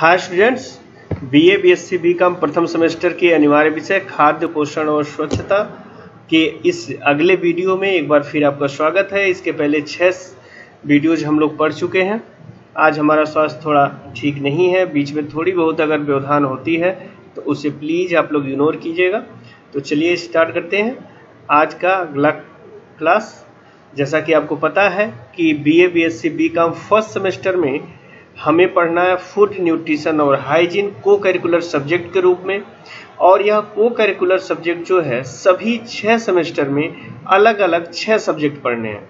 हाय students, BA BSc BCom प्रथम semester के अनिवार्य विषय खाद्य पोषण और स्वच्छता के इस अगले वीडियो में एक बार फिर आपका स्वागत है। इसके पहले 6 वीडियोज हम लोग पढ़ चुके हैं। आज हमारा स्वास्थ्य थोड़ा ठीक नहीं है, बीच में थोड़ी बहुत अगर व्यवधान होती है तो उसे प्लीज़ आप लोग इग्नोर कीजिएगा। तो चलिए स्टार्ट करते हैं आज का अगला क्लास। जैसा कि आपको पता है कि BA BSc BCom first semester में हमें पढ़ना है फूड न्यूट्रिशन और हाइजीन को करिकुलर सब्जेक्ट के रूप में, और यह को करिकुलर सब्जेक्ट जो है सभी 6 सेमेस्टर में अलग अलग 6 सब्जेक्ट पढ़ने हैं।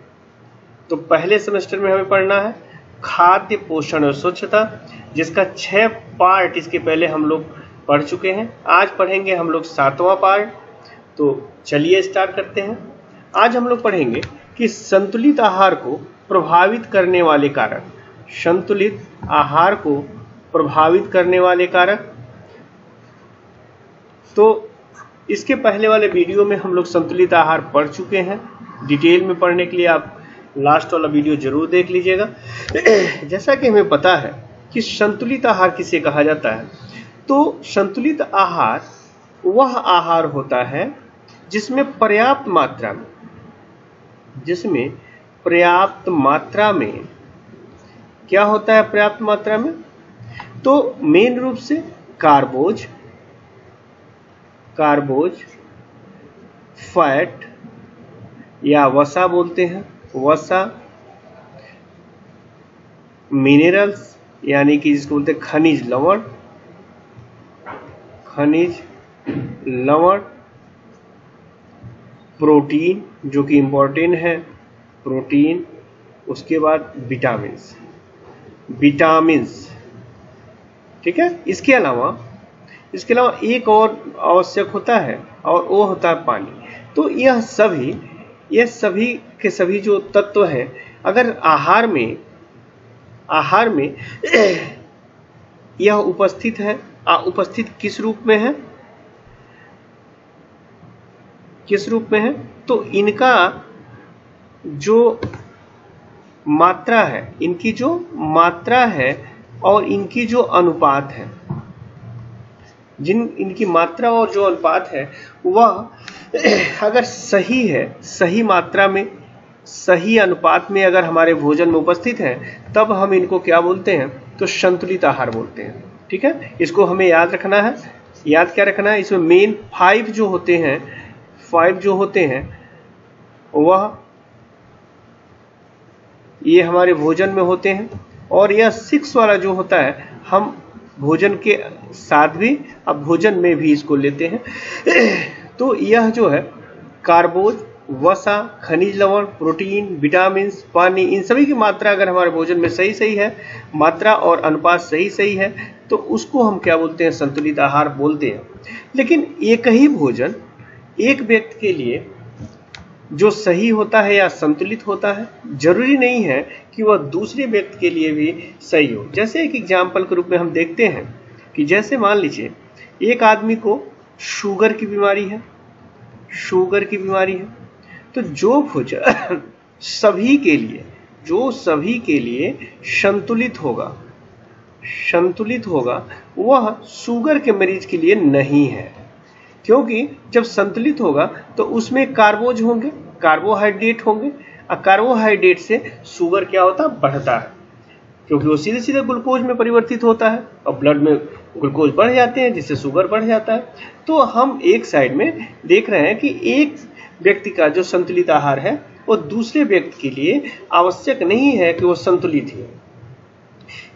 तो पहले सेमेस्टर में हमें पढ़ना है खाद्य पोषण और स्वच्छता, जिसका 6 पार्ट इसके पहले हम लोग पढ़ चुके हैं। आज पढ़ेंगे हम लोग 7वां पार्ट। तो चलिए स्टार्ट करते हैं। आज हम लोग पढ़ेंगे कि संतुलित आहार को प्रभावित करने वाले कारक, संतुलित आहार को प्रभावित करने वाले कारक। तो इसके पहले वाले वीडियो में हम लोग संतुलित आहार पढ़ चुके हैं। डिटेल में पढ़ने के लिए आप लास्ट वाला वीडियो जरूर देख लीजिएगा। जैसा कि हमें पता है कि संतुलित आहार किसे कहा जाता है, तो संतुलित आहार वह आहार होता है जिसमें पर्याप्त मात्रा में क्या होता है, पर्याप्त मात्रा में तो मेन रूप से कार्बोज, फैट या वसा बोलते हैं, वसा, मिनरल्स यानी कि जिसको बोलते हैं खनिज लवण, प्रोटीन जो कि इम्पोर्टेंट है, प्रोटीन, उसके बाद विटामिन्स, ठीक है। इसके अलावा एक और आवश्यक होता है और वो होता है पानी। तो यह सभी के सभी जो तत्व हैं, अगर आहार में यह उपस्थित है, उपस्थित किस रूप में है, तो इनका जो मात्रा है, और इनकी जो अनुपात है, इनकी मात्रा और जो अनुपात है वह अगर सही है, सही मात्रा में, सही अनुपात में अगर हमारे भोजन में उपस्थित है, तब हम इनको क्या बोलते हैं, तो संतुलित आहार बोलते हैं। ठीक है, इसको हमें याद रखना है। याद क्या रखना है, इसमें मेन 5 जो होते हैं वह ये हमारे भोजन में होते हैं, और यह 6 वाला जो होता है हम भोजन के साथ भी, अब भोजन में भी इसको लेते हैं। तो यह जो है कार्बोज, वसा, खनिज लवण, प्रोटीन, विटामिन, पानी, इन सभी की मात्रा अगर हमारे भोजन में सही है, मात्रा और अनुपात सही है, तो उसको हम क्या बोलते हैं, संतुलित आहार बोलते हैं। लेकिन एक ही भोजन एक व्यक्ति के लिए जो सही होता है या संतुलित होता है, जरूरी नहीं है कि वह दूसरे व्यक्ति के लिए भी सही हो। जैसे एक एग्जाम्पल के रूप में हम देखते हैं कि जैसे मान लीजिए एक आदमी को शुगर की बीमारी है, तो जो भोजन सभी के लिए संतुलित होगा वह शुगर के मरीज के लिए नहीं है। क्योंकि जब संतुलित होगा तो उसमें कार्बोज होंगे, कार्बोहाइड्रेट होंगे, और कार्बोहाइड्रेट से शुगर क्या होता है, बढ़ता है, क्योंकि वो सीधे ग्लूकोज में परिवर्तित होता है और ब्लड में ग्लूकोज बढ़ जाते हैं, जिससे शुगर बढ़ जाता है। तो हम एक साइड में देख रहे हैं कि एक व्यक्ति का जो संतुलित आहार है वो दूसरे व्यक्ति के लिए आवश्यक नहीं है कि वो संतुलित है।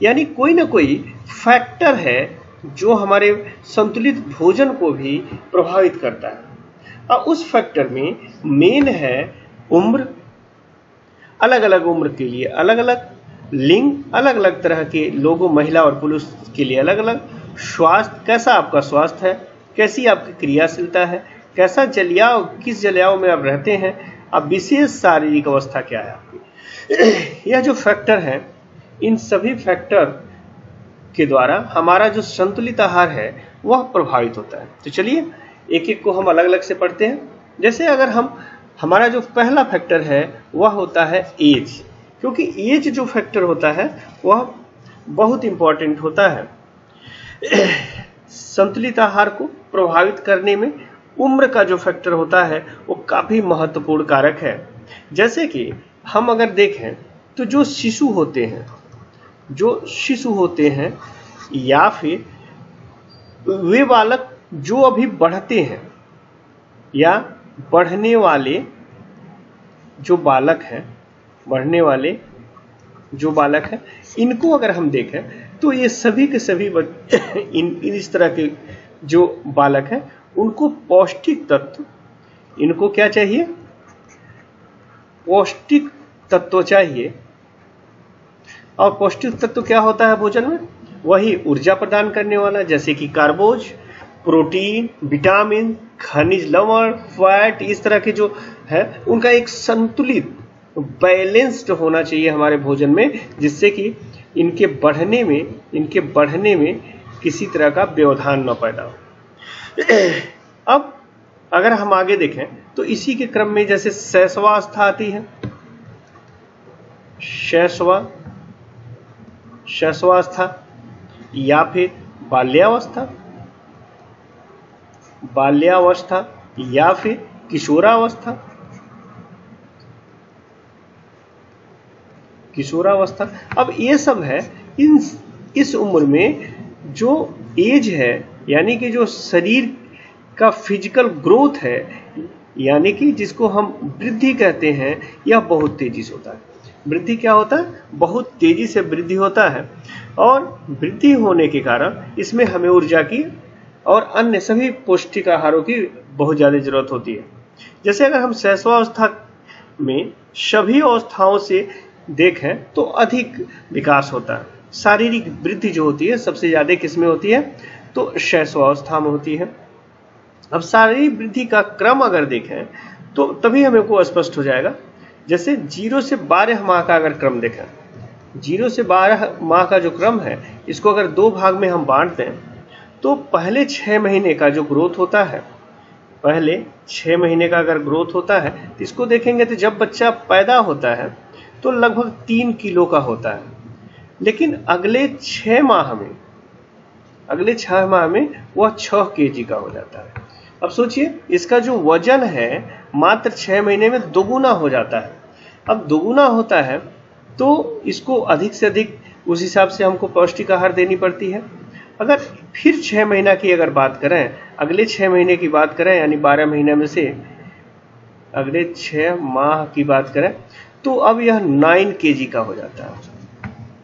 यानी कोई ना कोई फैक्टर है जो हमारे संतुलित भोजन को भी प्रभावित करता है, और उस फैक्टर में मेन है उम्र, अलग अलग उम्र के लिए अलग अलग, लिंग, अलग अलग तरह के लोगों, महिला और पुरुष के लिए अलग अलग, स्वास्थ्य, कैसा आपका स्वास्थ्य है, कैसी आपकी क्रियाशीलता है, कैसा किस जलवायु में आप रहते हैं, अब विशेष शारीरिक अवस्था क्या है आपकी। यह जो फैक्टर है, इन सभी फैक्टर के द्वारा हमारा जो संतुलित आहार है वह प्रभावित होता है। तो चलिए एक एक को हम अलग अलग से पढ़ते हैं। जैसे अगर हमारा जो पहला फैक्टर है वह होता है एज, क्योंकि एज जो फैक्टर होता है वह बहुत इंपॉर्टेंट होता है। संतुलित आहार को प्रभावित करने में उम्र का जो फैक्टर होता है वो काफी महत्वपूर्ण कारक है। जैसे कि हम अगर देखें तो जो शिशु होते हैं या फिर वे बालक जो अभी बढ़ते हैं या बढ़ने वाले जो बालक हैं, इनको अगर हम देखें तो ये सभी के सभी इस तरह के जो बालक हैं उनको पौष्टिक तत्व, इनको क्या चाहिए? पौष्टिक तत्व चाहिए। और पौष्टिक तत्व क्या होता है भोजन में? वही ऊर्जा प्रदान करने वाला, जैसे कि कार्बोज, प्रोटीन, विटामिन, खनिज लवण, फैट, इस तरह के जो है उनका एक संतुलित बैलेंस्ड होना चाहिए हमारे भोजन में, जिससे कि इनके बढ़ने में किसी तरह का व्यवधान न पैदा हो। अब अगर हम आगे देखें तो इसी के क्रम में जैसे शैशवावस्था आती है, शैशवावस्था या फिर बाल्यावस्था या फिर किशोरावस्था। अब ये सब है इस उम्र में जो एज है, यानी कि जो शरीर का फिजिकल ग्रोथ है, यानी कि जिसको हम वृद्धि कहते हैं, यह बहुत तेजी से होता है। वृद्धि क्या होता है? बहुत तेजी से वृद्धि होता है। और वृद्धि होने के कारण इसमें हमें ऊर्जा की और अन्य सभी पौष्टिक आहारों की बहुत ज्यादा जरूरत होती है। जैसे अगर हम शैशवावस्था में सभी अवस्थाओं से देखें तो अधिक विकास होता है। शारीरिक वृद्धि जो होती है सबसे ज्यादा किसमें होती है? तो शैशवावस्था में होती है। अब शारीरिक वृद्धि का क्रम अगर देखें तो तभी हमें को स्पष्ट हो जाएगा। जैसे 0 से 12 माह का अगर क्रम देखें, 0 से 12 माह का जो क्रम है, इसको अगर 2 भाग में हम बांट दें तो पहले 6 महीने का जो ग्रोथ होता है, पहले 6 महीने का अगर ग्रोथ होता है तो इसको देखेंगे तो जब बच्चा पैदा होता है तो लगभग 3 किलो का होता है। लेकिन अगले 6 माह में वह 6 केजी का हो जाता है। अब सोचिए, इसका जो वजन है मात्र 6 महीने में दोगुना हो जाता है। अब दोगुना होता है तो इसको अधिक से अधिक उस हिसाब से हमको पौष्टिक आहार देनी पड़ती है। अगर फिर 6 महीना की अगर बात करें, अगले 6 महीने की बात करें, यानी 12 महीने में से अगले 6 माह की बात करें तो अब यह 9 केजी का हो जाता है।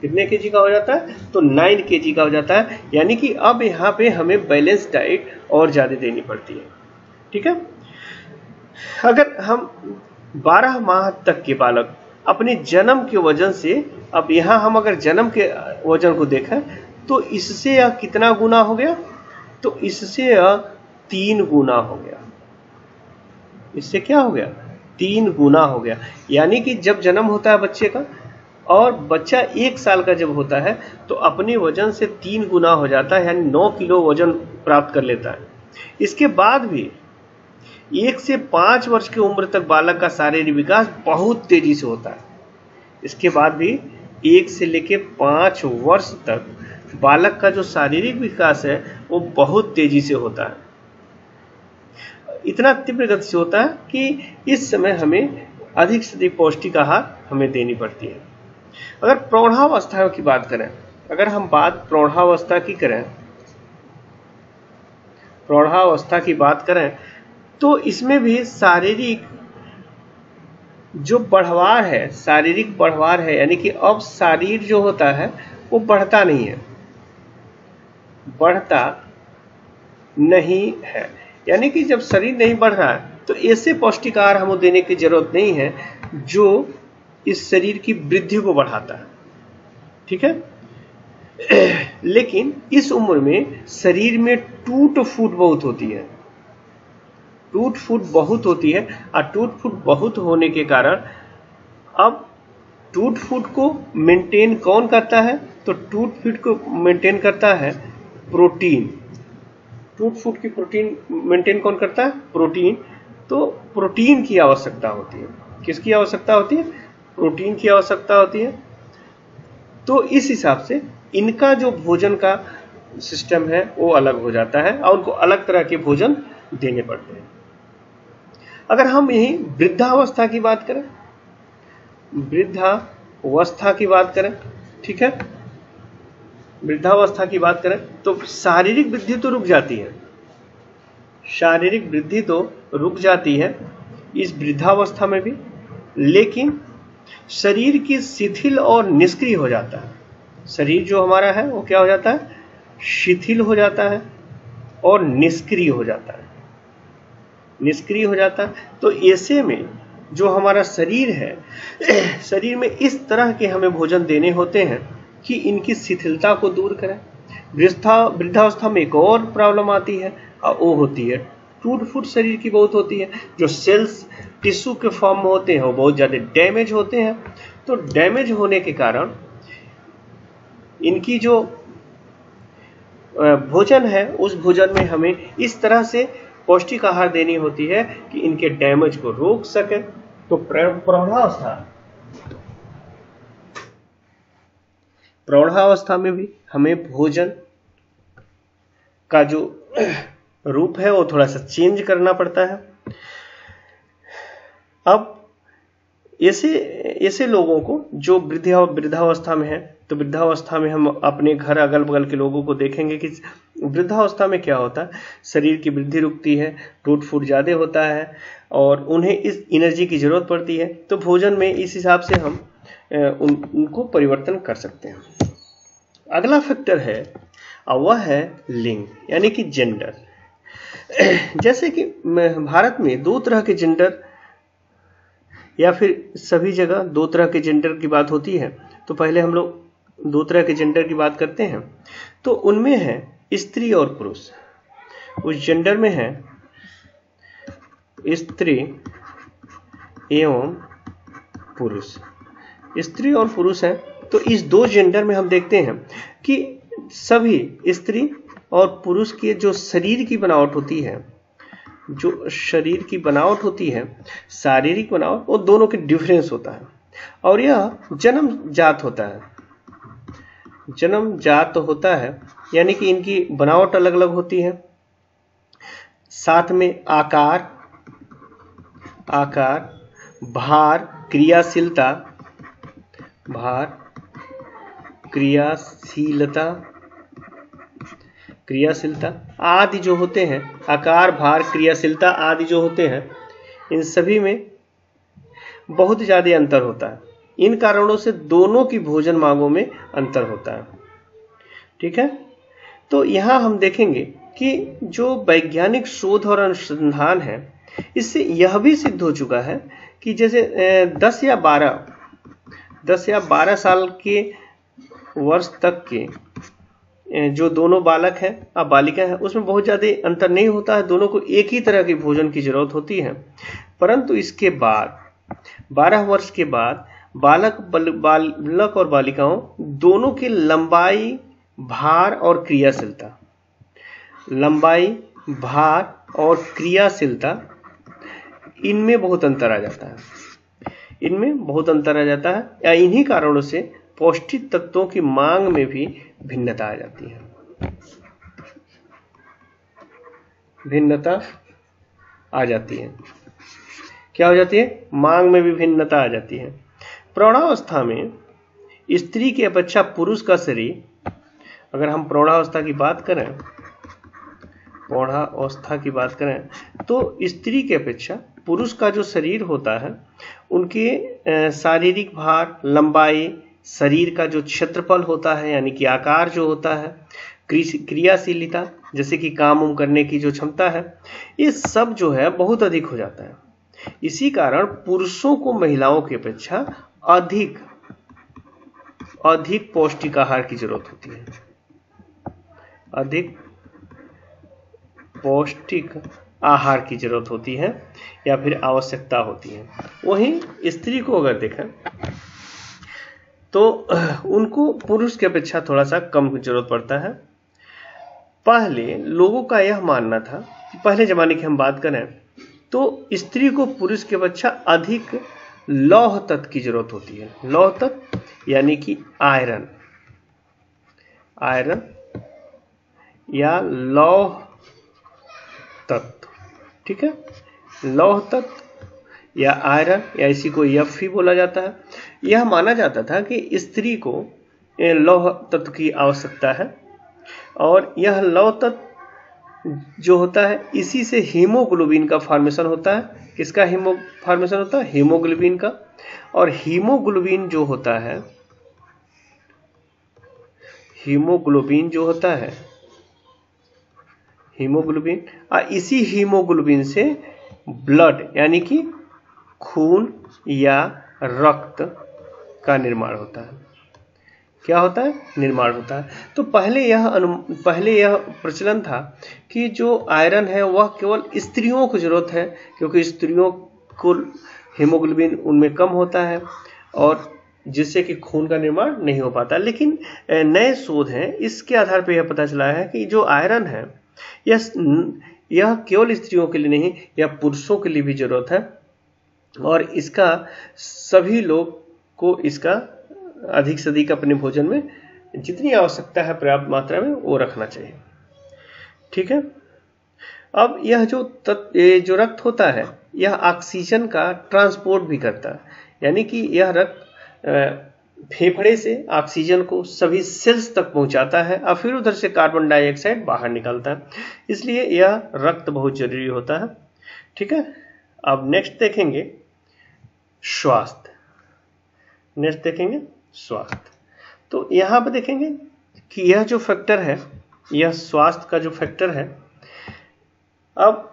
कितने केजी का हो जाता है? तो 9 केजी का हो जाता है। यानी कि अब यहाँ पे हमें बैलेंस डाइट और ज्यादा देनी पड़ती है। ठीक है। अगर हम 12 माह तक के बालक अपने जन्म के वजन से, अब यहाँ हम अगर जन्म के वजन को देखें तो इससे यह कितना गुना हो गया? तो इससे यह 3 गुना हो गया। इससे क्या हो गया? 3 गुना हो गया। यानी कि जब जन्म होता है बच्चे का और बच्चा 1 साल का जब होता है तो अपने वजन से 3 गुना हो जाता है, यानी 9 किलो वजन प्राप्त कर लेता है। इसके बाद भी 1 से 5 वर्ष की उम्र तक बालक का शारीरिक विकास बहुत तेजी से होता है। इसके बाद भी 1 से लेकर 5 वर्ष तक बालक का जो शारीरिक विकास है वो बहुत तेजी से होता है। इतना तीव्र गति से होता है कि इस समय हमें अधिक से अधिक पौष्टिक आहार हमें देनी पड़ती है। अगर प्रौढ़ावस्था की बात करें, अगर हम बात प्रौढ़ावस्था की बात करें तो इसमें भी शारीरिक जो बढ़वार है, शारीरिक बढ़वार है, यानी कि अब शरीर जो होता है वो बढ़ता नहीं है। यानी कि जब शरीर नहीं बढ़ रहा है तो ऐसे पौष्टिक आहार हमें देने की जरूरत नहीं है जो इस शरीर की वृद्धि को बढ़ाता है। ठीक है। लेकिन इस उम्र में शरीर में टूट फूट बहुत होती है, और टूट फूट बहुत होने के कारण अब टूट फूट को मेंटेन कौन करता है? तो टूट फूट को मेंटेन करता है प्रोटीन। टूट फूट की प्रोटीन मेंटेन कौन करता है? प्रोटीन। तो प्रोटीन की आवश्यकता होती है। किसकी आवश्यकता होती है? प्रोटीन की आवश्यकता होती है। तो इस हिसाब से इनका जो भोजन का सिस्टम है वो अलग हो जाता है और उनको अलग तरह के भोजन देने पड़ते हैं। अगर हम यही वृद्धावस्था की बात करें, वृद्धावस्था की बात करें, ठीक है, वृद्धावस्था की बात करें तो शारीरिक वृद्धि तो रुक जाती है, शारीरिक वृद्धि तो रुक जाती है इस वृद्धावस्था में भी, लेकिन शरीर की शिथिल और निष्क्रिय हो जाता है। शरीर जो हमारा है वो क्या हो जाता है, शिथिल हो जाता है और निष्क्रिय हो जाता है, निष्क्रिय हो जाता है। तो ऐसे में जो हमारा शरीर है, शरीर में इस तरह के हमें भोजन देने होते हैं कि इनकी शिथिलता को दूर करें। वृद्धावस्था में एक और प्रॉब्लम आती है और वो होती है टूट फूट शरीर की बहुत होती है, जो सेल्स टिश्यू के फॉर्म में होते हैं वो बहुत ज़्यादा डैमेज होते हैं। तो डैमेज होने के कारण इनकी जो भोजन है उस भोजन में हमें इस तरह से पौष्टिक आहार देनी होती है कि इनके डैमेज को रोक सके। तो प्रौढ़ावस्था में भी हमें भोजन का जो रूप है वो थोड़ा सा चेंज करना पड़ता है। अब ऐसे लोगों को जो वृद्धावस्था में है, तो वृद्धावस्था में हम अपने घर अगल बगल के लोगों को देखेंगे कि वृद्धावस्था में क्या होता है, शरीर की वृद्धि रुकती है, टूट फूट ज़्यादा होता है और उन्हें इस एनर्जी की जरूरत पड़ती है। तो भोजन में इस हिसाब से हम उनको परिवर्तन कर सकते हैं। अगला फैक्टर है और वह है लिंग यानी कि जेंडर। जैसे कि भारत में दो तरह के जेंडर या फिर सभी जगह दो तरह के जेंडर की बात होती है। तो पहले हम लोग दो तरह के जेंडर की बात करते हैं। तो उनमें है स्त्री और पुरुष। उस जेंडर में है स्त्री एवं पुरुष, स्त्री और पुरुष है। तो इस दो जेंडर में हम देखते हैं कि सभी स्त्री और पुरुष के जो शरीर की बनावट होती है, जो शरीर की बनावट होती है, शारीरिक बनावट, वो दोनों के डिफरेंस होता है और यह जन्म जात होता है। जन्म जात होता है यानी कि इनकी बनावट अलग अलग होती है। साथ में आकार, भार, क्रियाशीलता, क्रियाशीलता आदि जो होते हैं, आकार, भार, क्रियाशीलता आदि जो होते हैं, इन सभी में बहुत ज़्यादा अंतर होता है। इन कारणों से दोनों की भोजन मांगों में अंतर होता है। ठीक है, तो यहाँ हम देखेंगे कि जो वैज्ञानिक शोध और अनुसंधान है, इससे यह भी सिद्ध हो चुका है कि जैसे 10 या 12 साल के वर्ष तक के जो दोनों बालक हैं और बालिका हैं, उसमें बहुत ज़्यादा अंतर नहीं होता है। दोनों को एक ही तरह की भोजन की जरूरत होती है। परंतु इसके बाद 12 वर्ष के बाद बालक और बालिकाओं दोनों की लंबाई, भार और क्रियाशीलता, इनमें बहुत अंतर आ जाता है। या इन्हीं कारणों से पौष्टिक तत्वों की मांग में भी भिन्नता आ जाती है। क्या हो जाती है? मांग में भी भिन्नता आ जाती है। प्रौढ़ावस्था में स्त्री की अपेक्षा पुरुष का शरीर, अगर हम प्रौढ़ावस्था की बात करें तो स्त्री की अपेक्षा पुरुष का जो शरीर होता है, उनके शारीरिक भार, लंबाई, शरीर का जो क्षेत्रफल होता है यानी कि आकार जो होता है, क्रियाशीलता जैसे कि काम करने की जो क्षमता है, ये सब जो है बहुत अधिक हो जाता है। इसी कारण पुरुषों को महिलाओं की अपेक्षा अधिक पौष्टिक आहार की जरूरत होती है, अधिक पौष्टिक आहार की जरूरत होती है या फिर आवश्यकता होती है। वहीं स्त्री को अगर देखें तो उनको पुरुष की अपेक्षा थोड़ा सा कम जरूरत पड़ता है। पहले लोगों का यह मानना था कि पहले जमाने की हम बात करें तो स्त्री को पुरुष की अपेक्षा अधिक लौह तत्व की जरूरत होती है। लौह तत्व यानी कि आयरन या लौह तत्व, ठीक है, लौह तत्व या आयरन या इसी को Fe बोला जाता है। यह माना जाता था कि स्त्री को लौह तत्व की आवश्यकता है और यह लौह तत्व जो होता है इसी से हीमोग्लोबिन का फॉर्मेशन होता है। किसका फॉर्मेशन होता है? हीमोग्लोबिन का। और हीमोग्लोबिन जो होता है, हीमोग्लोबिन जो होता है, हीमोग्लोबिन, इसी हीमोग्लोबिन से ब्लड यानी कि खून या रक्त का निर्माण होता है। क्या होता है? निर्माण होता है। तो पहले यह प्रचलन था कि जो आयरन है वह केवल स्त्रियों को जरूरत है, क्योंकि स्त्रियों को हीमोग्लोबिन उनमें कम होता है और जिससे कि खून का निर्माण नहीं हो पाता। लेकिन नए शोध हैं, इसके आधार पर यह पता चला है कि जो आयरन है यह केवल स्त्रियों के लिए नहीं, यह पुरुषों के लिए भी जरूरत है और इसका सभी लोग को इसका अधिक से अधिक अपने भोजन में जितनी आवश्यकता है पर्याप्त मात्रा में वो रखना चाहिए, ठीक है। अब यह जो रक्त होता है यह ऑक्सीजन का ट्रांसपोर्ट भी करता है, यानी कि यह रक्त फेफड़े से ऑक्सीजन को सभी सेल्स तक पहुंचाता है और फिर उधर से कार्बन डाइऑक्साइड बाहर निकलता है, इसलिए यह रक्त बहुत जरूरी होता है, ठीक है। अब नेक्स्ट देखेंगे स्वास्थ्य। नेक्स्ट देखेंगे स्वास्थ्य। तो यहां पर देखेंगे कि यह जो फैक्टर है, यह स्वास्थ्य का जो फैक्टर है। अब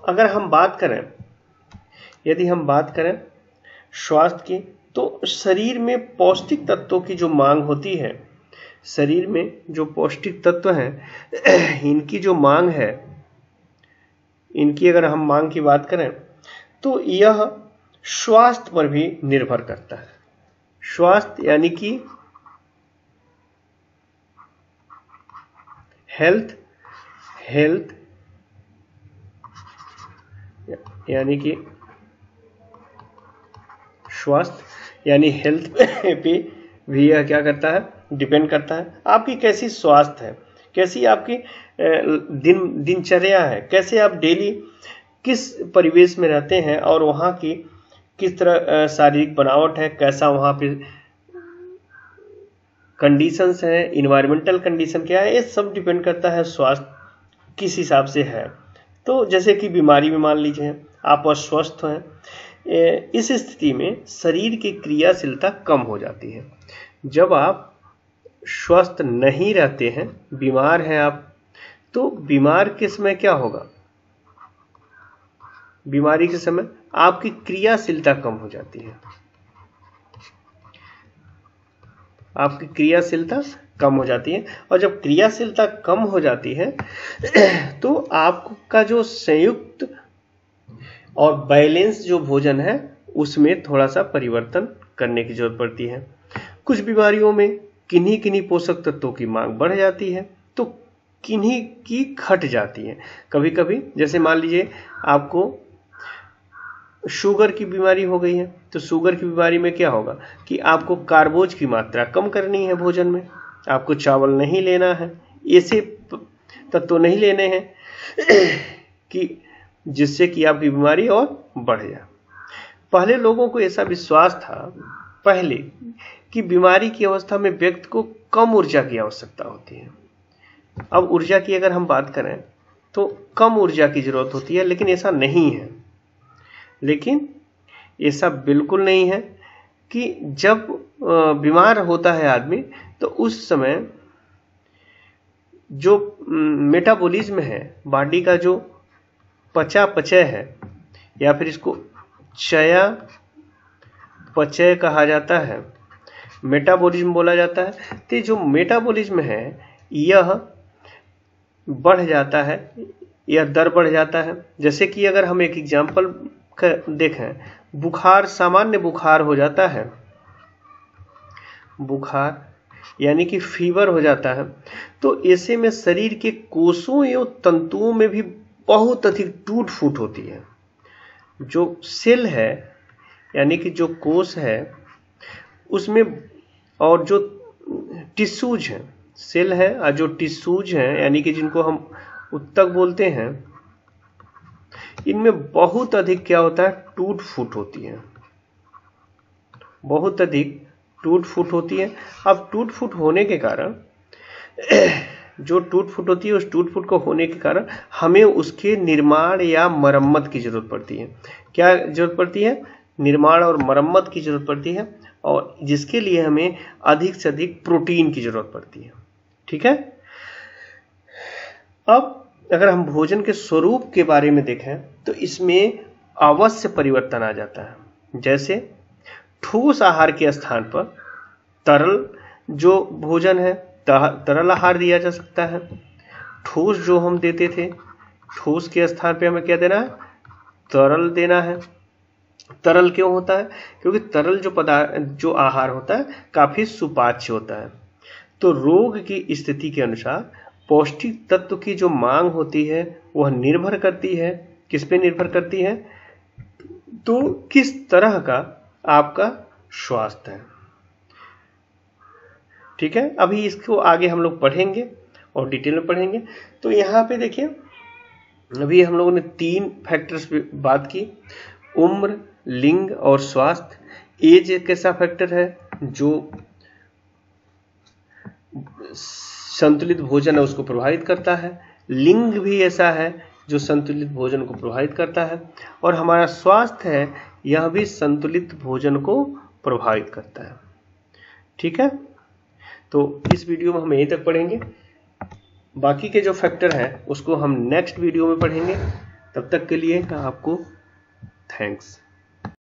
अगर हम बात करें, यदि हम बात करें स्वास्थ्य की, तो शरीर में पौष्टिक तत्वों की जो मांग होती है, शरीर में जो पौष्टिक तत्व हैं इनकी जो मांग है, इनकी अगर हम मांग की बात करें तो यह स्वास्थ्य पर भी निर्भर करता है। स्वास्थ्य यानी कि हेल्थ यानी कि स्वास्थ्य यानी हेल्थ पे भी यह क्या करता है? डिपेंड करता है। आपकी कैसी स्वास्थ्य है, कैसी आपकी दिनचर्या है, कैसे आप डेली किस परिवेश में रहते हैं और वहाँ की किस तरह शारीरिक बनावट है, कैसा वहाँ पे कंडीशंस हैं, इन्वायरमेंटल कंडीशन क्या है, ये सब डिपेंड करता है स्वास्थ्य किस हिसाब से है। तो जैसे कि बीमारी में मान लीजिए आप अस्वस्थ हैं, इस स्थिति में शरीर की क्रियाशीलता कम हो जाती है। जब आप स्वस्थ नहीं रहते हैं, बीमार हैं आप, तो बीमार के समय क्या होगा? बीमारी के समय आपकी क्रियाशीलता कम हो जाती है, आपकी क्रियाशीलता कम हो जाती है। और जब क्रियाशीलता कम हो जाती है तो आपका जो संयुक्त और बैलेंस जो भोजन है उसमें थोड़ा सा परिवर्तन करने की जरूरत पड़ती है। कुछ बीमारियों में किन्हीं पोषक तत्वों की मांग बढ़ जाती है तो किन्हीं की घट जाती है। कभी कभी जैसे मान लीजिए आपको शुगर की बीमारी हो गई है, तो शुगर की बीमारी में क्या होगा कि आपको कार्बोज की मात्रा कम करनी है भोजन में, आपको चावल नहीं लेना है, ऐसे तत्व नहीं लेने हैं कि जिससे कि आपकी बीमारी और बढ़ जाए। पहले लोगों को ऐसा विश्वास था पहले कि बीमारी की अवस्था में व्यक्ति को कम ऊर्जा की आवश्यकता होती है। अब ऊर्जा की अगर हम बात करें तो कम ऊर्जा की जरूरत होती है, लेकिन ऐसा नहीं है। लेकिन ऐसा बिल्कुल नहीं है कि जब बीमार होता है आदमी तो उस समय जो मेटाबॉलिज्म है, बॉडी का जो पचय है, या फिर इसको चयापचय कहा जाता है, मेटाबॉलिज्म बोला जाता है। तो जो मेटाबॉलिज्म है यह बढ़ जाता है, यह दर बढ़ जाता है। जैसे कि अगर हम एक एग्जाम्पल देखें, बुखार, सामान्य बुखार हो जाता है, बुखार यानी कि फीवर हो जाता है, तो ऐसे में शरीर के कोषों एवं तंतुओं में भी बहुत अधिक टूट फूट होती है। जो सेल है यानी कि जो कोष है उसमें, और जो टिश्यूज हैं सेल है और जो टिश्यूज हैं यानी कि जिनको हम उत्तक बोलते हैं, इनमें बहुत अधिक क्या होता है, टूट फूट होती है, बहुत अधिक टूट फूट होती है। अब टूट फूट होने के कारण जो टूट फूट होती है, उस टूट फूट को होने के कारण हमें उसके निर्माण या मरम्मत की जरूरत पड़ती है। क्या जरूरत पड़ती है, निर्माण और मरम्मत की जरूरत पड़ती है, और जिसके लिए हमें अधिक से अधिक प्रोटीन की जरूरत पड़ती है। ठीक है। अब अगर हम भोजन के स्वरूप के बारे में देखें तो इसमें अवश्य परिवर्तन आ जाता है। जैसे ठोस आहार के स्थान पर तरल जो भोजन है, तरल आहार दिया जा सकता है। ठोस जो हम देते थे, ठोस के स्थान पे हमें क्या देना है, तरल देना है। तरल क्यों होता है, क्योंकि तरल जो आहार होता है काफी सुपाच्य होता है। तो रोग की स्थिति के अनुसार पौष्टिक तत्व की जो मांग होती है वह निर्भर करती है, किस पे निर्भर करती है, तो किस तरह का आपका स्वास्थ्य है। ठीक है। अभी इसको आगे हम लोग पढ़ेंगे और डिटेल में पढ़ेंगे। तो यहाँ पे देखिए, अभी हम लोगों ने 3 फैक्टर्स पे बात की, उम्र, लिंग और स्वास्थ्य। एज एक ऐसा फैक्टर है जो संतुलित भोजन है उसको प्रभावित करता है। लिंग भी ऐसा है जो संतुलित भोजन को प्रभावित करता है, और हमारा स्वास्थ्य है यह भी संतुलित भोजन को प्रभावित करता है। ठीक है। तो इस वीडियो में हम यहीं तक पढ़ेंगे, बाकी के जो फैक्टर है उसको हम नेक्स्ट वीडियो में पढ़ेंगे। तब तक के लिए आपको थैंक्स।